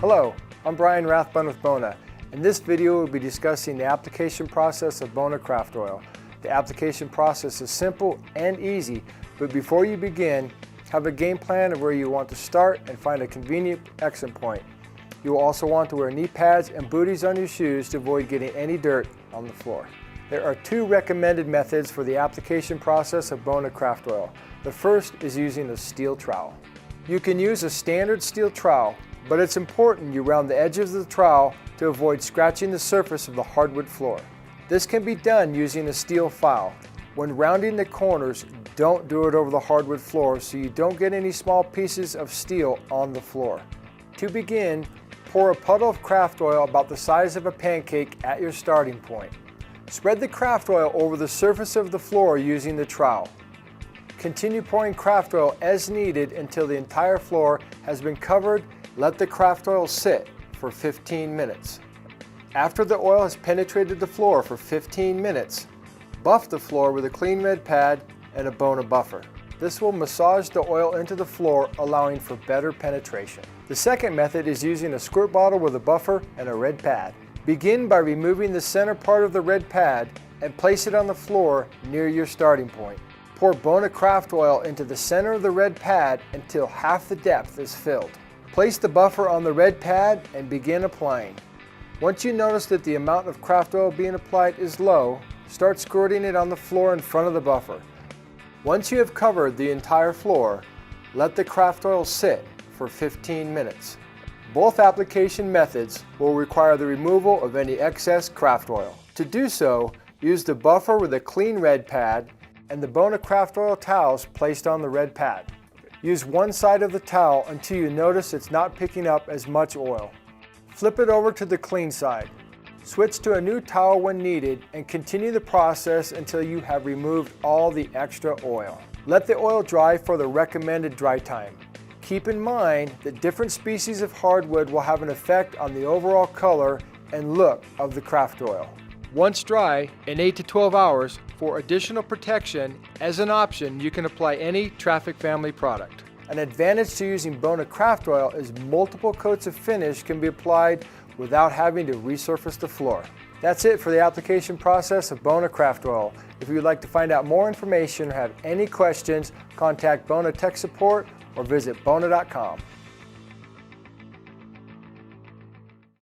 Hello, I'm Brian Rathbun with Bona. In this video we'll be discussing the application process of Bona craft oil. The application process is simple and easy, but before you begin, have a game plan of where you want to start and find a convenient exit point. You will also want to wear knee pads and booties on your shoes to avoid getting any dirt on the floor. There are two recommended methods for the application process of Bona craft oil. The first is using a steel trowel. You can use a standard steel trowel, but it's important you round the edges of the trowel to avoid scratching the surface of the hardwood floor. This can be done using a steel file. When rounding the corners, don't do it over the hardwood floor so you don't get any small pieces of steel on the floor. To begin, pour a puddle of craft oil about the size of a pancake at your starting point. Spread the craft oil over the surface of the floor using the trowel. Continue pouring craft oil as needed until the entire floor has been covered. Let the craft oil sit for 15 minutes. After the oil has penetrated the floor for 15 minutes, buff the floor with a clean red pad and a Bona buffer. This will massage the oil into the floor, allowing for better penetration. The second method is using a squirt bottle with a buffer and a red pad. Begin by removing the center part of the red pad and place it on the floor near your starting point. Pour Bona craft oil into the center of the red pad until half the depth is filled. Place the buffer on the red pad and begin applying. Once you notice that the amount of craft oil being applied is low, start squirting it on the floor in front of the buffer. Once you have covered the entire floor, let the craft oil sit for 15 minutes. Both application methods will require the removal of any excess craft oil. To do so, use the buffer with a clean red pad and the Bona craft oil towels placed on the red pad. Use one side of the towel until you notice it's not picking up as much oil. Flip it over to the clean side. Switch to a new towel when needed and continue the process until you have removed all the extra oil. Let the oil dry for the recommended dry time. Keep in mind that different species of hardwood will have an effect on the overall color and look of the craft oil. Once dry, in 8 to 12 hours, for additional protection, as an option, you can apply any Traffic family product. An advantage to using Bona craft oil is multiple coats of finish can be applied without having to resurface the floor. That's it for the application process of Bona craft oil. If you would like to find out more information or have any questions, contact Bona Tech Support or visit Bona.com.